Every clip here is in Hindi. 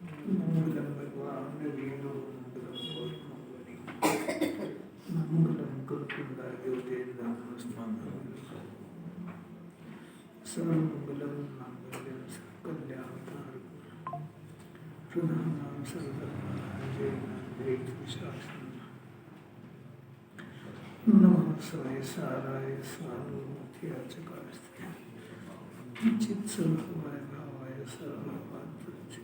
मंगलम भगवान वीरो मंगलम मंगलम कुलकुंडा सर्वमंगलम मांगल्यम कल्याणकारकम प्रधानां सर्वधर्माणां नमः साय साराय साधुमत्याचकास्ते चित्सर्वभावाय भावाय सर्वभावात्मचे।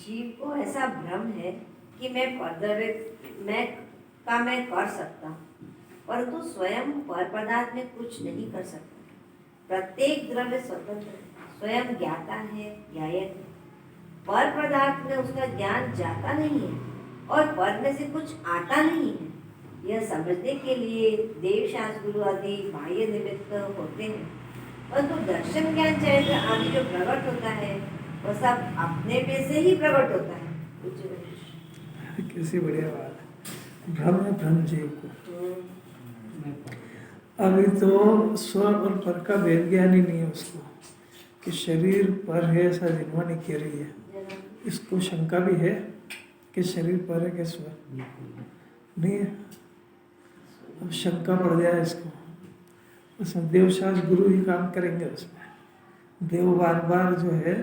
जीव को ऐसा भ्रम है कि मैं कर सकता हूँ, परंतु स्वयं पर पदार्थ में कुछ नहीं कर सकता। प्रत्येक द्रव्य स्वतंत्र है, स्वयं ज्ञाता है, ज्ञायक है। पर पदार्थ में उसका ज्ञान जाता नहीं है और पर में से कुछ आता नहीं है। यह समझने के लिए देव शास्त्र गुरु आदि बाह्य निमित्त होते हैं, परंतु दर्शन ज्ञान चैत्र आदि जो प्रकट होता है वह सब अपने में से ही प्रकट होता है। कैसी बढ़िया बात है। भ्रम है भ्रम जीव को। अभी तो स्व और पर का भेद ज्ञान ही नहीं है उसको कि शरीर पर है, ऐसा जिनवानी कह रही है। इसको शंका भी है कि शरीर पर है कि स्व नहीं है। अब शंका पड़ जाए इसको, उसमें देवशास्त्र गुरु ही काम करेंगे। उसमें देव बार बार जो है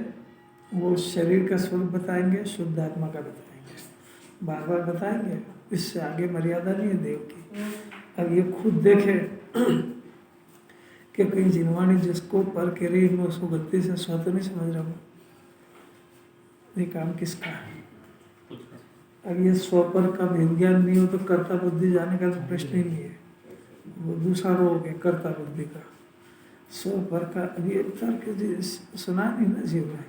वो शरीर का स्वरूप बताएंगे, शुद्ध आत्मा का बताएंगे, बार बार बताएंगे। इससे आगे मर्यादा नहीं है देव की। अब ये खुद देखे कि कहीं जिनवाणी जिसको पर कह रही मैं उसको गलती से स्व तो नहीं समझ रहा हूँ। ये काम किसका है? अब ये स्व पर का विज्ञान नहीं हो तो कर्ता बुद्धि जाने का तो प्रश्न ही नहीं है। वो दूसरा रोग है कर्ता बुद्धि का। स्व पर का अभी तर्क सुना नहीं ना जीव में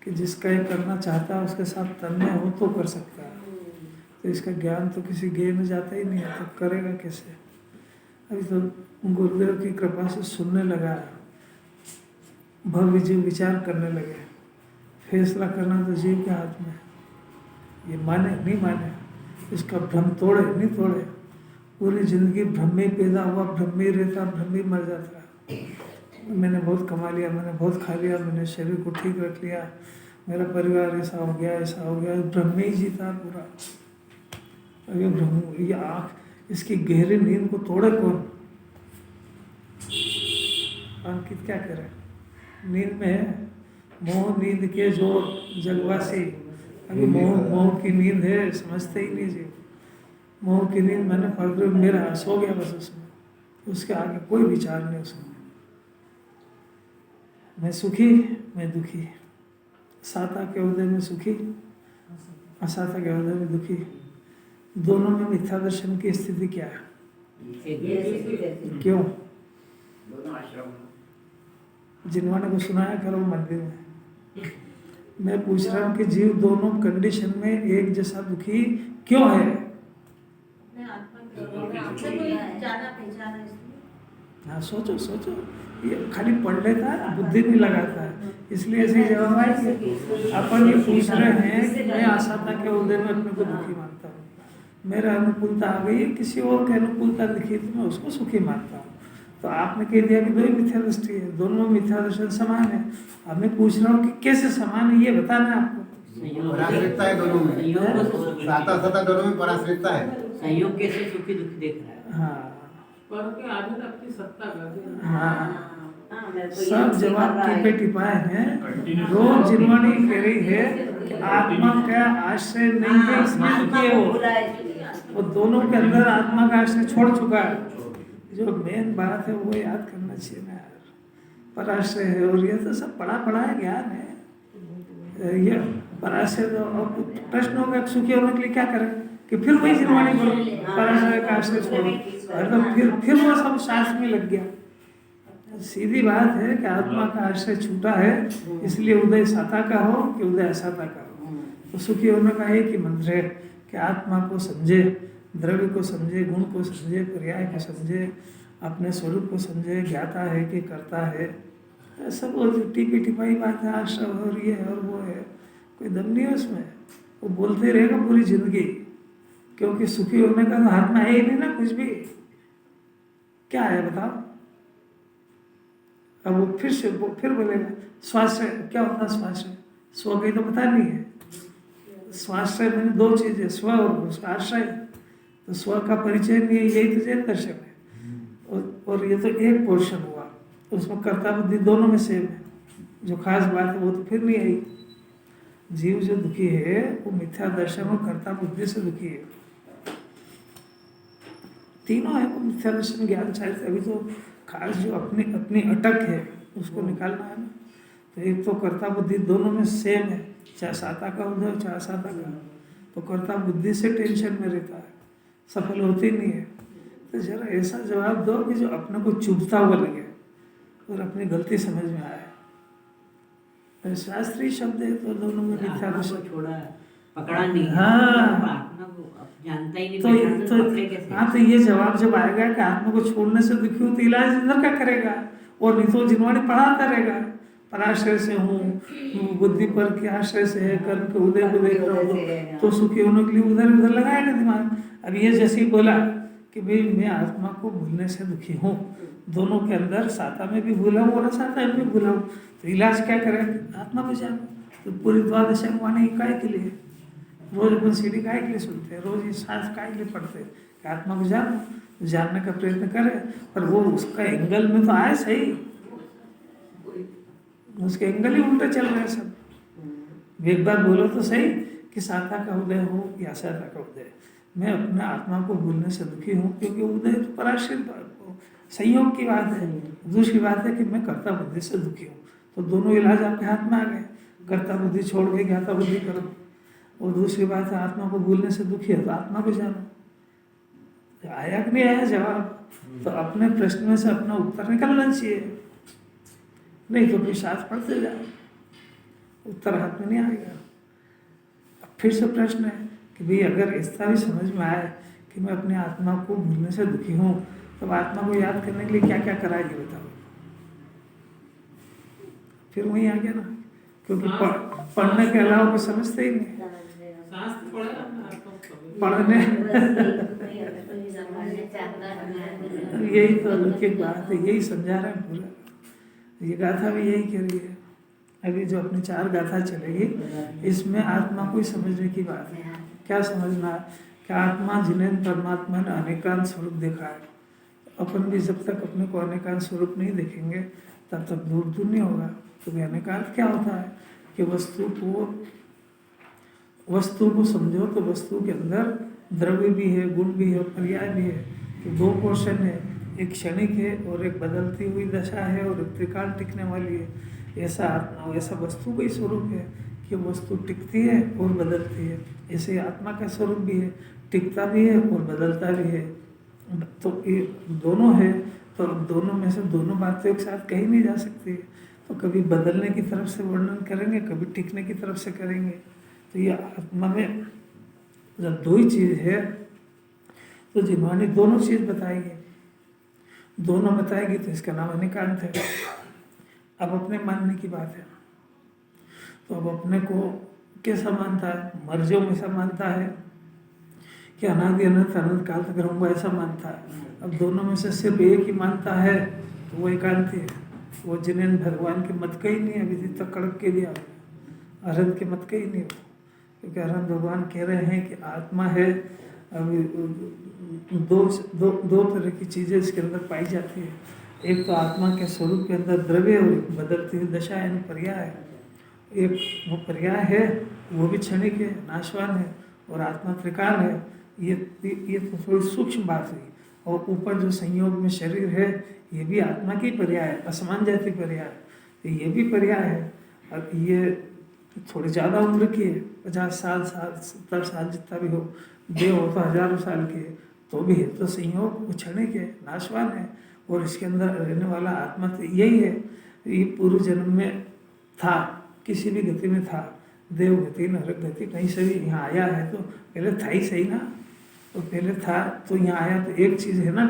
कि जिसका ये करना चाहता है उसके साथ तन्मय हो तो कर सकता है। तो इसका ज्ञान तो किसी गेय में जाता ही नहीं है, तो करेगा कैसे? अभी तो गुरुदेव की कृपा से सुनने लगा, भव्य जीव विचार करने लगे। फैसला करना तो जीव के हाथ में। ये माने नहीं माने, इसका भ्रम तोड़े नहीं तोड़े। पूरी जिंदगी भ्रम में पैदा हुआ, भ्रम में रहता, भ्रम में मर जाता। मैंने बहुत कमा लिया, मैंने बहुत खा लिया, मैंने शरीर को ठीक रख लिया, मेरा परिवार ऐसा हो गया, ऐसा हो गया। भ्रम में ही जीता पूरा। ये भ्रम, ये आँख, इसकी गहरी नींद को तोड़े कौन? अंकित क्या करे? नींद में मोह नींद के जो जगवासी, अभी मोह की नींद है, समझते ही नहीं जी। मोह की नींद मैंने पकड़, मेरा सो गया बस उसमें, उसके आगे कोई विचार नहीं उसमें। मैं सुखी, मैं दुखी, साता के उदय में सुखी, असाता के उदय में दुखी। दोनों में मिथ्या दर्शन की स्थिति क्या है? क्यों? जिनवाने को सुनाया करो मंदिर में। मैं पूछ रहा हूँ कि जीव दोनों कंडीशन में एक जैसा दुखी क्यों है? हाँ सोचो सोचो, ये खाली पढ़ लेता है, बुद्धि नहीं लगाता है, इसलिए ऐसे जवाब आएंगे। अपन ये पूछ रहे हैं कि मैं आशाता के उदय में अपने को दुखी मानता हूँ, मेरा अनुकूलता आ गई, किसी और की अनुकूलता दिखी तो मैं उसको सुखी मानता हूँ। तो आपने कह दिया कि दो ही मिथ्या दृष्टि है, दोनों में मिथ्या दर्शन समान है। अब मैं पूछ रहा हूँ कि कैसे समान है, ये बताना है आपको। पराश्रितता है दोनों में, साता सता दोनों में पराश्रितता है। संयोग कैसे सुखी दुखी देख रहा है। हाँ पर के आदमी अपनी सत्ता कर। हाँ, सब जवाब टिपे टिपाए हैं। रोज जिनवानी कह रही है कि आत्मा का आश्रय नहीं है, इसलिए दुखी है वो दोनों के अंदर आत्मा का आश्रय छोड़ चुका है। जो मेन बात है वो याद करना चाहिए ना यार। पराश्रय है, और ये तो सब पढ़ा पढ़ा है, ज्ञान है ये। पराश्रय तो प्रश्न होगा सुखी होने के लिए क्या करें कि फिर वही जिनवानी करो, पराश्रय का आश्रय छोड़ो, तो फिर वो सब शास्त्र में लग गया। सीधी बात है कि आत्मा का आश्रय छूटा है, इसलिए उदय साता का हो कि उदय असाता का हो, तो सुखी होने का एक ही मंत्र है कि आत्मा को समझे, द्रव्य को समझे, गुण को समझे, पर्याय को समझे, अपने स्वरूप को समझे, ज्ञाता है कि करता है। सब वो टिपी टिपाई बात है, आश्रय और ये है और वो है, कोई दम नहीं है उसमें। वो बोलते रहेगा पूरी जिंदगी, क्योंकि सुखी होने का तो हाथ में है ही नहीं ना कुछ भी। क्या है बताओ? अब वो फिर बोलेगा स्वाश्रय क्या होता है? स्वाश्रय स्व कहीं तो पता नहीं है। स्वाश्रय मैंने दो चीजें, स्व और उसका आश्रय। तो स्व का परिचय नहीं है, यही तो जैन दर्शन है। और ये तो एक पोर्शन हुआ, उसमें कर्ता बुद्धि दोनों में सेम है। जो खास बात है वो तो फिर नहीं आई। जीव जो दुखी है वो मिथ्या दर्शन और कर्ता बुद्धि से दुखी है। तीनों है वो मिथ्या दर्शन ज्ञान शायद। अभी तो खास जो अपनी अपनी अटक है उसको निकालना है ना। तो एक तो कर्ता बुद्धि दोनों में सेम है, चाहे साता का उदय चाहे असाता का। तो कर्ता बुद्धि से टेंशन में रहता है, सफल होती नहीं है। तो जरा ऐसा जवाब दो कि जो अपने को चुभता हुआ लगे और अपनी गलती समझ में आए। तो शास्त्रीय शब्द है तो दोनों में मिथ्या दर्शन छोड़ा पकड़ा नहीं है। हाँ। आत्मा को अब जानता ही नहीं, तो पकड़े कैसे? हाँ, तो ये जवाब जब आएगा कि आत्मा को छोड़ने से दुखी हो तो इलाज अंदर क्या करेगा? और नहीं तो जिनवाणी पढ़ाता रहेगा, पराश्रय से हूँ, बुद्धि पर के आश्रय से है, कर्म के उदय को देख रहा हूँ, तो सुखी होने के लिए उधर उधर लगाएगा दिमाग। अब ये जैसे ही बोला कि भाई मैं आत्मा को भूलने से दुखी हूँ, दोनों के अंदर साता में भी भूला हूँ और असाता में भी भूला हूँ, तो इलाज क्या करें? आत्मा को जानो। तो पूरी द्वादश वाणी काय के लिए? रोज अपन सीढ़ी काय के लिए सुनते हैं, रोज ये सांस काय के लिए पढ़ते हैं कि आत्मा को जानो, जानने का प्रयत्न करें। पर वो उसका एंगल में तो आए सही, उसके एंगल ही उल्टे चल रहे हैं सब। एक बार बोलो तो सही कि साता का उदय हो या असाता का उदय, मैं अपने आत्मा को भूलने से दुखी हूँ, क्योंकि उदय तो पराश्रित संयोग की बात है। दूसरी बात है कि मैं कर्ता बुद्धि से दुखी हूँ। तो दोनों इलाज आपके हाथ में आ गए, कर्ता बुद्धि छोड़ के ज्ञाता बुद्धि करो। और दूसरी बात है आत्मा को भूलने से दुखी है तो आत्मा को जानो। आया कि नहीं आया जवाब? तो अपने प्रश्न में से अपना उत्तर निकलना चाहिए, नहीं तो फिर शास्त्र पढ़ते जाओ, उत्तर हाथ में नहीं आएगा। अब फिर से प्रश्न है कि भाई अगर ऐसा भी समझ में आए कि मैं अपने आत्मा को भूलने से दुखी हूँ, तब आत्मा को याद करने के लिए क्या क्या कराएगी बताओ? फिर वही आ गया ना, क्योंकि पढ़ने के अलावा कुछ समझते ही नहीं। शास्त्र पढ़ा ना तो पढ़ने यही तो मुख्य बात है, यही समझा रहे हैं पूरा। ये गाथा भी यही कह रही है। अभी जो अपनी 4 गाथा चलेगी इसमें आत्मा को ही समझने की बात है। क्या समझना? कि आत्मा जिन्हें परमात्मा ने अनेकांत स्वरूप देखा है, अपन भी जब तक अपने को अनेकांत स्वरूप नहीं देखेंगे तब तक दूर दूर नहीं होगा। क्योंकि अनेकांत क्या होता है कि वस्तु को समझो तो वस्तु के अंदर द्रव्य भी है, गुण भी है, पर्याय भी है। तो 2 पोर्शन है, एक क्षणिक है और एक बदलती हुई दशा है और एक त्रिकाल टिकने वाली है। ऐसा वस्तु का ही स्वरूप है कि वस्तु टिकती है और बदलती है। ऐसे आत्मा का स्वरूप भी है, टिकता भी है और बदलता भी है। तो ये दोनों है, तो दोनों में से दोनों बातें एक साथ कही नहीं जा सकती। तो कभी बदलने की तरफ से वर्णन करेंगे, कभी टिकने की तरफ से करेंगे। तो ये आत्मा में जब 2 ही चीज़ है तो जिन्होंने दोनों चीज़ बताएगी, दोनों बताएगी तो इसका नाम अनेकांत है। अब अपने मानने की बात है, तो अब अपने को कैसा मानता है? मर्जियों में ऐसा मानता है कि अनादि अनंत अनंत काल तक रहूँगा, ऐसा मानता है। अब दोनों में से सिर्फ एक ही मानता है तो वो एकांति है। वो जिन्हें भगवान के मत का ही नहीं, अभी तक कड़क के दिया, अरहंत के मत का ही नहीं हो। क्योंकि अरहंत भगवान कह रहे हैं कि आत्मा है। अभी दो तरह की चीज़ें इसके अंदर पाई जाती है। एक तो आत्मा के स्वरूप के अंदर द्रव्य और बदलती हुई दशा यानी पर्याय है। एक वो पर्याय है, वो भी क्षणिक है, नाशवान है, और आत्मा त्रिकाल है। ये तो थोड़ी सूक्ष्म बात हुई। और ऊपर जो संयोग में शरीर है ये भी आत्मा की पर्याय है, असमान जाति पर्याय, ये भी पर्याय है। और ये थोड़ी ज़्यादा उम्र की है, 50 साल 70 साल जितना भी हो, देह हो तो हजारों साल के तो भी है। तो संयोग वो क्षणिक है, नाशवान है, और इसके अंदर रहने वाला आत्मा तो यही है। ये पूर्व जन्म में था, किसी भी गति में था, देव गति, नरक गति, कहीं से भी यहाँ आया है। तो पहले था ही सही ना, तो पहले था तो यहाँ आया। तो एक चीज़ है ना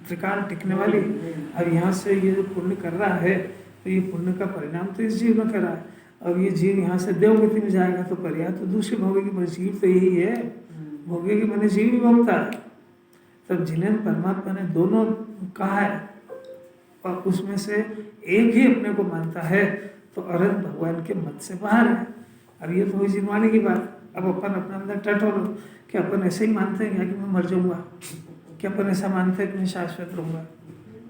त्रिकाल टिकने वाली। अब यहाँ से ये जो पुण्य कर रहा है तो ये पुण्य का परिणाम तो इस जीव में कर रहा है। अब ये जीव यहाँ से देव गति में जाएगा तो पर्याय तो दूसरी भोगेगी, पर जीव तो यही है, भोगेगी मैंने जीव भी भोगता है। तब जिन्हें परमात्मा ने दोनों कहा है और उसमें से एक ही अपने को मानता है तो अरहंत भगवान के मत से बाहर है। अब ये तो हुई जिनवानी की बात। अब अपन अपने अंदर टटोलो कि अपन ऐसे ही मानते हैं क्या कि मैं मर जाऊंगा, क्या अपन ऐसा मानते हैं कि मैं शाश्वत रहूंगा?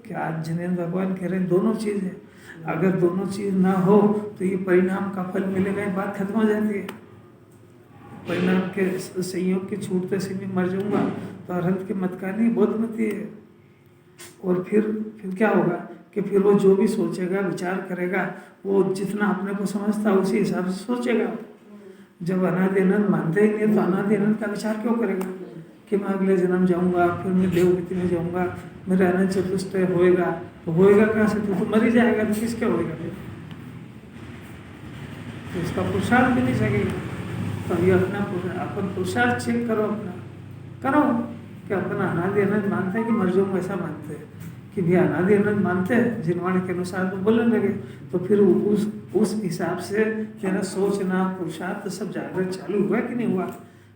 कि आज जिनेंद्र भगवान कह रहे हैं दोनों चीज़ है। अगर दोनों चीज़ ना हो तो ये परिणाम का फल मिलेगा, ये बात खत्म हो जाती है। परिणाम के संयोग के छूटते से मैं मर जाऊंगा तो अरहंत के मत का नहीं, बौद्ध मत है। और फिर क्या होगा कि फिर वो जो भी सोचेगा विचार करेगा वो जितना अपने को समझता है उसी हिसाब से सोचेगा। जब अनादि अनंत मानते ही नहीं तो अनादि अनंत का विचार क्यों करेगा कि मैं अगले जन्म जाऊंगा, फिर मैं देवगति में जाऊंगा, मेरा अनंत चतुष्टय होएगा। तो होएगा कहाँ से? तो मर ही जाएगा, तो किसके होएगा? तो इसका पुरुषार्थ भी नहीं सकेगा। तो ये अपना अपन पुरुषार्थ चेक करो, अपना करो कि अपना अनादि अनंत मानते हैं कि मर जाऊंगा ऐसा मानते हैं कि भी अनादि अनंत मानते हैं जिनवाणी के अनुसार तो बोलने लगे। तो फिर उस हिसाब से तेरा सोचना पुरुषार्थ सब जागृत चालू हुआ कि नहीं हुआ?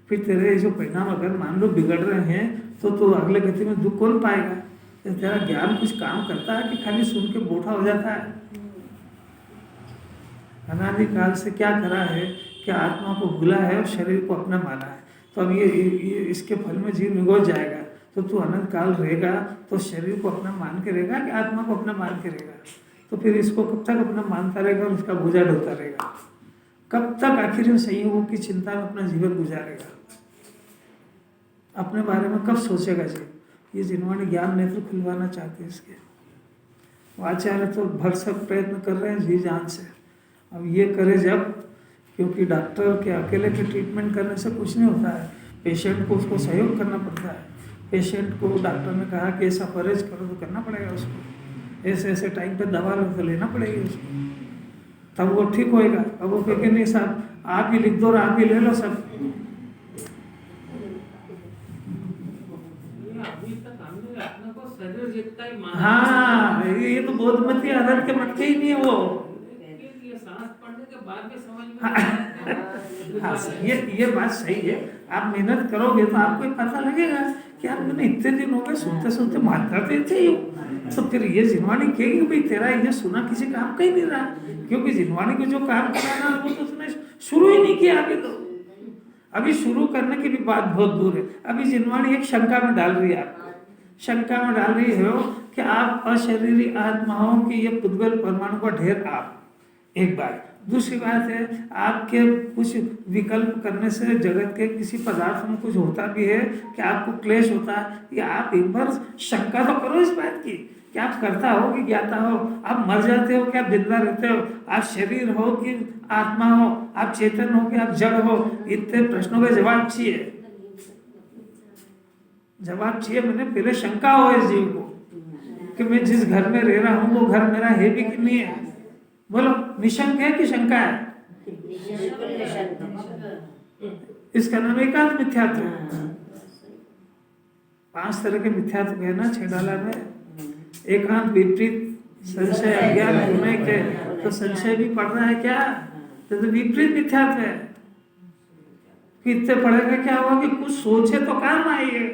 फिर तेरे जो परिणाम अगर मान लो बिगड़ रहे हैं तो अगले गति में दुख कौन पाएगा? तो तेरा ज्ञान कुछ काम करता है कि खाली सुन के बोठा हो जाता है? अनादि काल से क्या करा है कि आत्मा को भूला है और शरीर को अपना माना है। तो अब ये इसके फल में जीव निगोज जाएगा। तो तू अनंत काल रहेगा तो शरीर को अपना मान के रहेगा कि आत्मा को अपना मान के रहेगा? तो फिर इसको कब तक अपना मानता रहेगा और उसका बोझा ढोता रहेगा? कब तक आखिर इन संयोगों की चिंता में अपना जीवन गुजारेगा? अपने बारे में कब सोचेगा जीव? ये जिन्होंने ज्ञान नेत्र खुलवाना चाहते हैं इसके, वो आचार्य तो भरसक प्रयत्न कर रहे हैं जी जान से। अब ये करे जब, क्योंकि डॉक्टर के अकेले के ट्रीटमेंट करने से कुछ नहीं होता है, पेशेंट को उसको सहयोग करना पड़ता है। पेशेंट को डॉक्टर ने कहा कि ऐसा परहेज करो तो करना पड़ेगा उसको, ऐसे ऐसे टाइम पे दवा लो तो लेना पड़ेगी उसको, तब वो ठीक होएगा। अब वो कहेंगे नहीं साहब आप ही लिख दो और आप ही ले लो सब। अभी तक हमने अपने को शरीर जितना ही माना। हाँ ये तो बौद्ध मत है, अदर के मत के ही नहीं है वो। ये सांस पढ़ने के बाद में समझ में हाँ ये बात सही है। आप मेहनत करोगे तो आपको पता लगेगा कि यार मैंने इतने दिन हो गए सुनते सुनते मानता तो थे ही। तो फिर ये जिनवाणी कहेगी भाई तेरा ये सुना किसी काम का ही नहीं रहा, क्योंकि जिनवाणी को जो काम कराना वो तो उसने शुरू ही नहीं किया। अभी शुरू करने की भी बात बहुत दूर है। अभी जिनवाणी एक शंका में डाल रही है आपको, शंका में डाल रही हो कि आप अशरीरी आत्माओं की ये पुद्गल परमाणु का ढेर आप, एक बात। दूसरी बात है आपके कुछ विकल्प करने से जगत के किसी पदार्थ में कुछ होता भी है कि आपको क्लेश होता है, या आप एक बार शंका तो करो इस बात की कि आप करता हो कि ज्ञाता हो, आप मर जाते हो कि आप जिंदा रहते हो, आप शरीर हो कि आत्मा हो, आप चेतन हो कि आप जड़ हो। इतने प्रश्नों का जवाब चाहिए, जवाब चाहिए। मैंने पहले शंका हो इस जीव को कि मैं जिस घर में रह रहा हूँ वो घर मेरा है भी कि नहीं है। बोलो निशंक है कि शंका है? इसका नाम एकांत मिथ्यात्व। 5 तरह के मिथ्यात्व है ना छेडाला में। एकांत विपरीत संशय अज्ञान गुण के, तो संशय भी पढ़ रहा है क्या? तो विपरीत मिथ्यात्व है। इतने पढ़ेगा क्या हुआ कि कुछ सोचे तो काम आइए,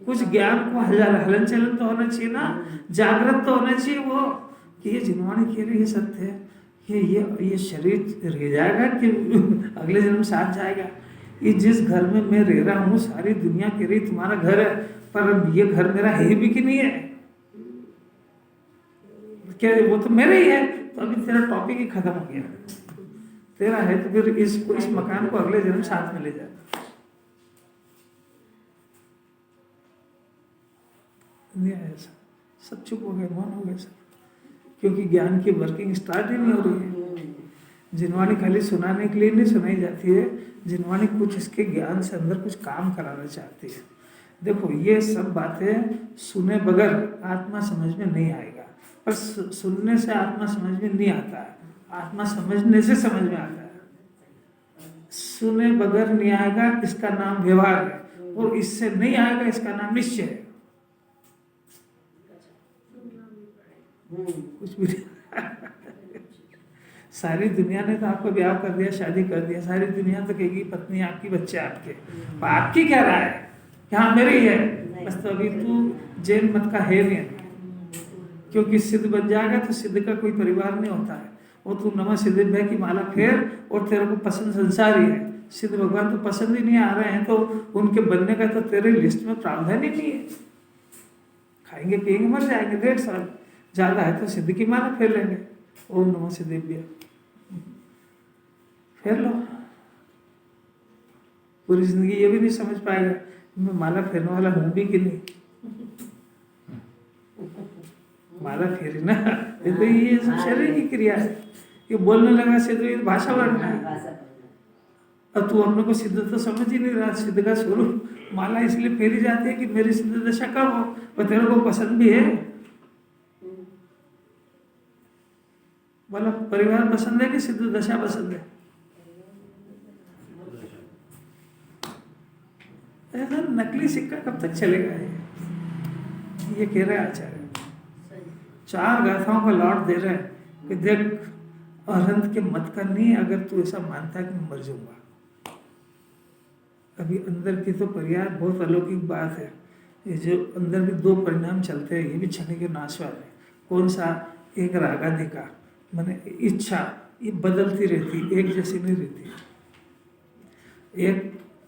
कुछ ज्ञान को हलन चलन तो होना चाहिए ना, जागृत तो होना चाहिए वो कि ये जिनवाणी के लिए ये सत्य है कि ये शरीर रह जाएगा कि अगले जन्म साथ जाएगा। ये जिस घर में मैं रह रहा हूँ सारी दुनिया कह रही तुम्हारा घर है, पर ये घर मेरा है भी कि नहीं है? क्या वो तो मेरा ही है। तो अभी तेरा टॉपिक ही खत्म हो गया, तेरा है तो फिर इस मकान को अगले जन्म साथ में ले जाए। ऐसा सब चुप हो गए, मौन हो गए सब, क्योंकि ज्ञान की वर्किंग स्टार्ट ही नहीं हो रही है। जिनवाणी खाली सुनाने के लिए नहीं सुनाई जाती है, जिनवाणी कुछ इसके ज्ञान से अंदर कुछ काम कराना चाहती है। देखो ये सब बातें सुने बगैर आत्मा समझ में नहीं आएगा, पर सुनने से आत्मा समझ में नहीं आता है, आत्मा समझने से समझ में आता है। सुने बगैर नहीं आएगा, इसका नाम व्यवहार है, और इससे नहीं आएगा इसका नाम निश्चय है। कुछ भी सारी दुनिया ने तो आपको ब्याह कर दिया, शादी कर दिया, सारी दुनिया तो कहेगी पत्नी आपकी, बच्चे आपके, आपकी क्या राय है? हाँ मेरी है बस। तो अभी तू जैन मत का है नहीं, क्योंकि सिद्ध बन जाएगा तो सिद्ध का कोई परिवार नहीं होता है। वो तू नमः सिद्धिभ्य की माला फेर और तेरे को पसंद संसार ही है, सिद्ध भगवान तो पसंद ही नहीं आ रहे हैं, तो उनके बनने का तो तेरे लिस्ट में प्रावधान ही नहीं है। खाएंगे पिएंगे मर जाएंगे 1.5 साल, ज्यादा है तो सिद्ध की माला फेर लेंगे, ओम नमः सिद्धिभ्य फेर लो। पूरी जिंदगी ये भी नहीं समझ पाएगा मैं माला फेरने वाला हूं भी कि नहीं। माला फेरी ना, ये तो ये सब शरीर की क्रिया है। ये बोलने लगा सिद्ध, ये भाषा बढ़ना है। अब तू अपने को सिद्ध तो समझ ही नहीं रहा। सिद्ध का स्वरूप माला इसलिए फेरी जाती है कि मेरी सिद्ध दशा कब हो, पर तेरे को पसंद भी है। बोलो परिवार पसंद है कि सिद्ध दशा पसंद है? ऐसा नकली सिक्का कब तक चलेगा? ये कह रहे आचार्य 4 गाथाओं का लौट दे रहे हैं कि देख अरहंत के मत का नहीं, अगर तू ऐसा मानता है कि मैं मर जाऊंगा। अभी अंदर की तो पर्याय बहुत अलौकिक बात है। ये जो अंदर भी 2 परिणाम चलते हैं, ये भी क्षणिक के नाश वाले। कौन सा? एक रागादि का माने इच्छा, ये बदलती रहती, एक जैसी नहीं रहती। एक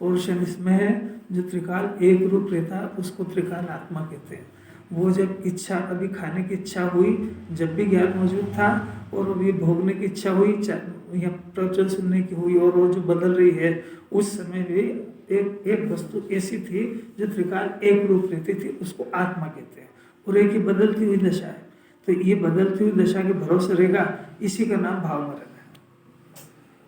पोर्शन इसमें है जो त्रिकाल एक रूप रहता है, उसको त्रिकाल आत्मा कहते हैं। वो जब इच्छा, अभी खाने की इच्छा हुई जब भी ज्ञान मौजूद था, और अभी भोगने की इच्छा हुई या प्रवचन सुनने की हुई, और वो जो बदल रही है उस समय भी एक वस्तु ऐसी थी जो त्रिकाल एक रूप रहती थी, उसको आत्मा कहते हैं। और एक ही बदलती हुई दशा है, तो ये बदलती हुई दशा के भरोसे रहेगा, इसी का नाम भाव मरण है।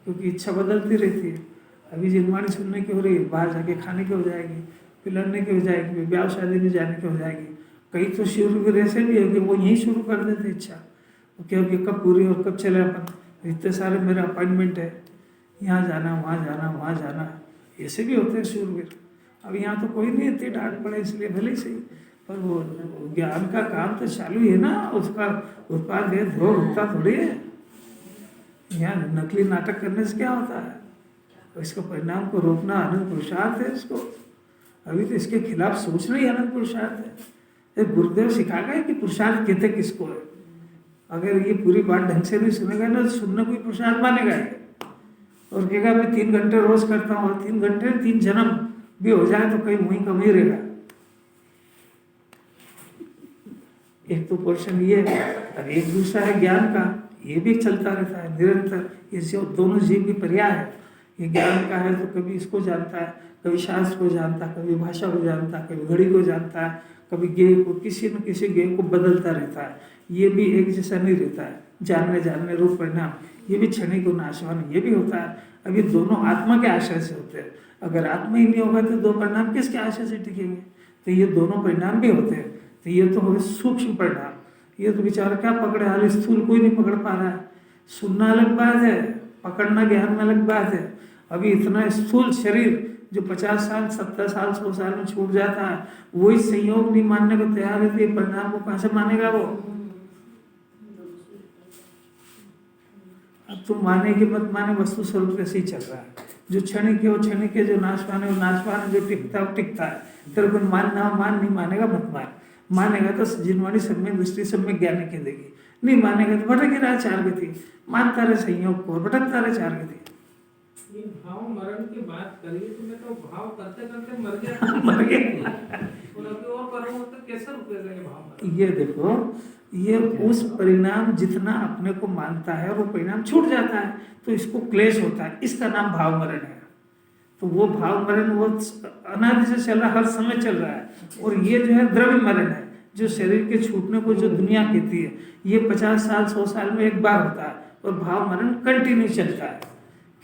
क्योंकि इच्छा बदलती रहती है। अभी जिनवाणी सुनने की हो रही है, बाहर जाके खाने की हो जाएगी, फिर लड़ने की हो जाएगी, ब्याह शादी में जाने की हो जाएगी। कई तो शुरू ऐसे भी है कि वो यहीं शुरू कर देते इच्छा, क्योंकि कब पूरी और कब चले अपन, इतने सारे मेरा अपॉइंटमेंट है, यहाँ जाना वहाँ जाना वहाँ जाना, ऐसे भी होते हैं शूरवीर। अब यहाँ तो कोई नहीं, इतनी डांट पड़े इसलिए भले ही सही, पर वो ज्ञान का काम तो चालू ही है ना, उसका उत्पाद है, धो रुकता थोड़ी है। यहाँ नकली नाटक करने से क्या होता है? इसका परिणाम को रोकना अनंत पुरुषार्थ है। इसको अभी तो इसके खिलाफ सोचना ही अनंत पुरुषार्थ है। गुरुदेव सिखा गए कि पुरुषार्थ कहते किसको है। अगर ये पूरी बात ढंग से नहीं सुनेगा ना, तो सुनना कोई पुरुषार्थ मानेगा ये, और कहेगा मैं 3 घंटे रोज करता हूँ, और 3 घंटे 3 जन्म भी हो जाए तो कहीं वहीं कम ही रहेगा। एक तो पोर्शन ये है, और एक दूसरा है ज्ञान का, ये भी चलता रहता है निरंतर। ये दोनों जीव की पर्याय है। ये ज्ञान का है तो कभी इसको जानता है, कभी शास्त्र को जानता है, कभी भाषा को जानता है, कभी घड़ी को जानता है, कभी गेय को, किसी न किसी गेय को बदलता रहता है। ये भी एक जैसा नहीं रहता है। जानने रूप परिणाम, ये भी क्षणिक और नाशवान, ये भी होता है। अभी दोनों आत्मा के आशय से होते हैं। अगर आत्मा ही नहीं होगा तो 2 परिणाम किसके आशय से टिकेंगे? तो ये दोनों परिणाम भी होते हैं। तो ये तो हो गए सूक्ष्म परिणाम। ये तो बेचारा क्या पकड़े, हाल स्थूल कोई नहीं पकड़ पा रहा है। सुनना अलग बात है, पकड़ना ज्ञान में अलग बात है। अभी इतना स्थूल शरीर जो 50 साल 70 साल 100 साल में छूट जाता है, वही संयोग नहीं मानने को तैयार है, तो ये परिणाम को कहाँ से मानेगा वो? अब तुम माने कि मत माने, वस्तु स्वरूप कैसे ही चल रहा है। जो क्षणिक है वो क्षणिक है, जो नाशवान है वो नाशवान है, जो टिकता है वो टिकता है। तेरे को मानना मान, नहीं मानेगा मत मान। मानेगा तो जिनवाणी सब में दृष्टि सब में ज्ञान की देगी, नहीं मानेगा तो भटक रहा 4 गति। मानता रहे संयोग को, भटकता रहे 4 गति। ये भाव मरण की बात करिए तो मैं तो भाव करते करते मर गया मर गया। और अभी और करूँगा तो कैसे रुकेगा ये भाव? ये देखो, ये उस परिणाम जितना अपने को मानता है वो परिणाम छूट जाता है, तो इसको क्लेश होता है। इसका नाम भाव मरण है। तो वो भाव मरण वो अनादि से चल रहा, हर समय चल रहा है। और ये जो है द्रव्य मरण है, जो शरीर के छूटने को जो दुनिया कहती है, ये 50 साल 100 साल में एक बार होता है। और भाव मरण कंटिन्यू चलता है,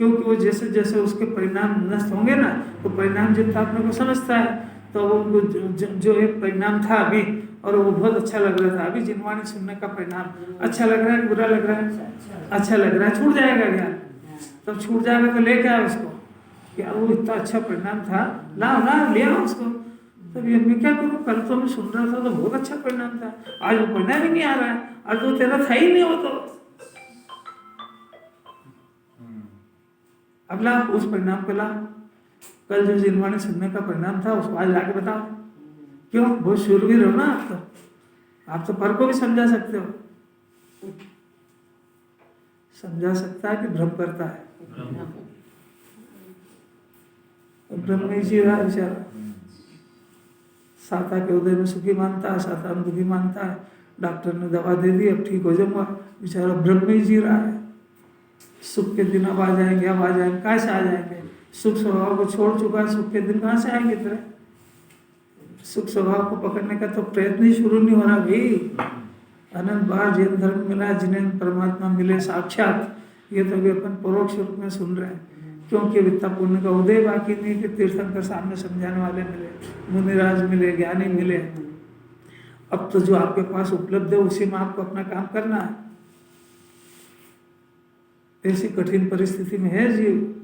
क्योंकि वो जैसे जैसे उसके परिणाम नष्ट होंगे ना, तो परिणाम जितना अपने को समझता है, तो वो जो एक परिणाम था अभी, और वो बहुत अच्छा लग रहा था, अभी जिनवाणी सुनने का परिणाम अच्छा लग रहा है, बुरा लग रहा है? अच्छा लग रहा है, छूट जाएगा ज्ञान। तब छूट जाएगा तो लेके आओ उसको, यार वो इतना अच्छा परिणाम था, लाओ ले आओ उसको। तब ये मैं क्या करूँ, कल तो मैं सुन रहा था तो बहुत अच्छा परिणाम था, आज वो परिणाम ही नहीं आ रहा है, आज तो तेरा था ही नहीं वो तो। अब ला उस परिणाम को ला, कल जो जिनवाणी सुनने का परिणाम था उसको आज लाके बताओ। क्यों? बहुत शूरवीर हो ना आप तो। आप तो पर को भी समझा सकते हो, समझा सकता है कि भ्रम करता है। ब्रह्म में जी रहा है बेचारा, साता के उदय में सुखी मानता है, साता में दुखी मानता है। डॉक्टर ने दवा दे दी, अब ठीक हो जाऊंगा, बेचारा ब्रह्म में जी रहा है। सुख के दिन अब आ जाएंगे, अब आ जाएंगे, कहाँ से आ जाएंगे? सुख स्वभाव को छोड़ चुका है, सुख के दिन कहाँ से आएंगे तेरे? सुख स्वभाव को पकड़ने का तो प्रयत्न ही शुरू नहीं हो रहा भाई। अनंत बार जैन धर्म मिला, जिन्हें परमात्मा मिले साक्षात, ये तो अभी अपन परोक्ष रूप में सुन रहे हैं। क्योंकि वित्ता पुण्य का उदय बाकी नहीं कि तीर्थंकर सामने समझाने वाले मिले, मुनिराज मिले, ज्ञानी मिले। अब तो जो आपके पास उपलब्ध है उसी में आपको अपना काम करना है। ऐसी कठिन परिस्थिति में है जीव।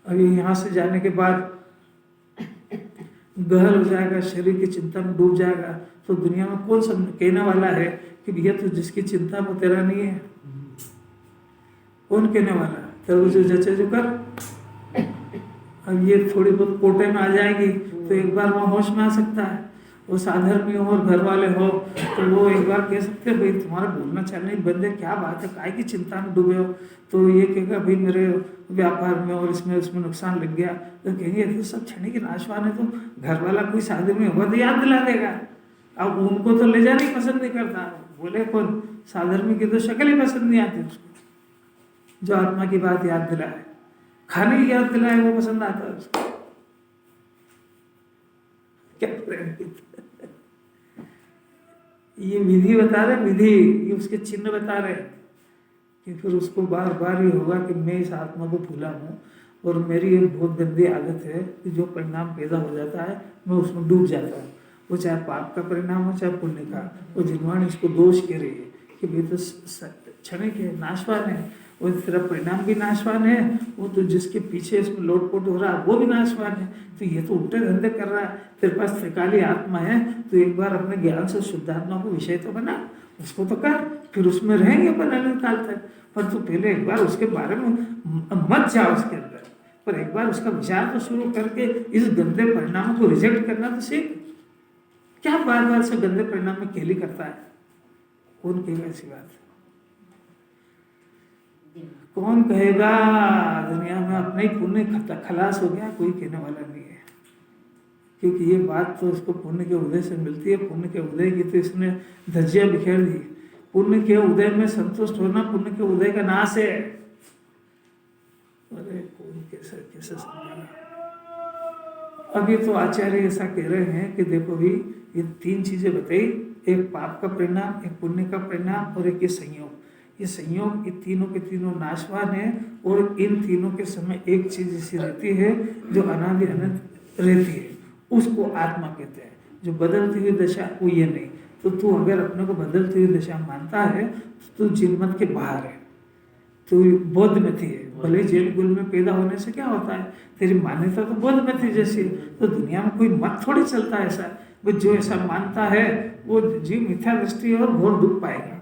अभी यहाँ से जाने के बाद गहल हो जाएगा, शरीर की चिंता में डूब जाएगा, तो दुनिया में कौन कहने वाला है कि भैया तू जिसकी चिंता वो तेरा नहीं है? कौन कहने वाला? तो जो जचे जो कर। अब ये थोड़ी बहुत कोटे में आ जाएगी तो एक बार वहाँ होश में आ सकता है। वो साधर्मी हो और घर वाले हो तो वो एक बार कह सकते हैं भाई तुम्हारा बोलना चलना बंद है, क्या बात है, काय की चिंता में डूबे हो? तो ये कहेगा भाई मेरे व्यापार में और इसमें उसमें नुकसान लग गया, तो कहेंगे तो सब क्षणिक नाशवान है, तो घर वाला कोई साधर्मी होगा तो याद दिला देगा। अब उनको तो ले जाने पसंद नहीं करता, बोले कौन? साधर्मी की तो शक्ल ही पसंद नहीं आती उसको। जो आत्मा की बात याद दिलाए, खाने की याद दिलाए, वो पसंद आता है उसको। क्या ये विधि बता रहे, विधि ये उसके चिन्ह बता रहे कि फिर उसको बार बार ये होगा कि मैं इस आत्मा को भूला हूँ और मेरी एक बहुत गंदी आदत है कि जो परिणाम पैदा हो जाता है मैं उसमें डूब जाता हूँ। वो चाहे पाप का परिणाम हो चाहे पुण्य का। वो जिनवाणी इसको दोष कह रही है कि भाई तो क्षणिक है, नाशवान है, और तेरा परिणाम भी नाशवान है, वो तो जिसके पीछे इसमें लोटपोट हो रहा है वो भी नाशवान है। तो ये तो उल्टे धंधे कर रहा है। तेरे पास त्रिकाली आत्मा है तो एक बार अपने ज्ञान से शुद्धात्मा को विषय तो बना, उसको तो कर, फिर उसमें रहेंगे अपन अनंत काल तक। पर तू पहले एक बार उसके बारे में मत जा उसके अंदर, पर एक बार उसका विचार तो शुरू करके इस गंदे परिणामों को रिजेक्ट करना तो सीख। क्या बार बार से गंदे परिणाम में केली करता है? कौन कहेगा ऐसी बात? कौन कहेगा दुनिया में अपने ही पुण्य खलास हो गया? कोई कहने वाला नहीं है, क्योंकि ये बात तो उसको पुण्य के उदय से मिलती है। पुण्य के उदय की तो इसने धज्जियां बिखेर दी। पुण्य के उदय में संतुष्ट होना पुण्य के उदय का नाश है। अरे कौन कैसे कैसे समझेगा? अभी तो आचार्य ऐसा कह रहे हैं कि देखो भी ये तीन चीजें बताई, एक पाप का परिणाम, एक पुण्य का परिणाम और एक ये संयोग। ये संयोग ये तीनों के तीनों नाशवान है और इन तीनों के समय एक चीज ऐसी रहती है जो अनादि अनंत रहती है, उसको आत्मा कहते हैं। जो बदलती हुई दशा वो ये नहीं। तो तू अगर अपने को बदलती हुई दशा मानता है तो तू जिन मत के बाहर है, तू बौद्ध मती है। भले जेल गुल में पैदा होने से क्या होता है, तेरी मान्यता तो बौद्ध मती जैसी। तो दुनिया में कोई मत थोड़ी चलता है ऐसा। वो जो ऐसा मानता है वो जीव मिथ्या दृष्टि और घोर दुख पाएगा।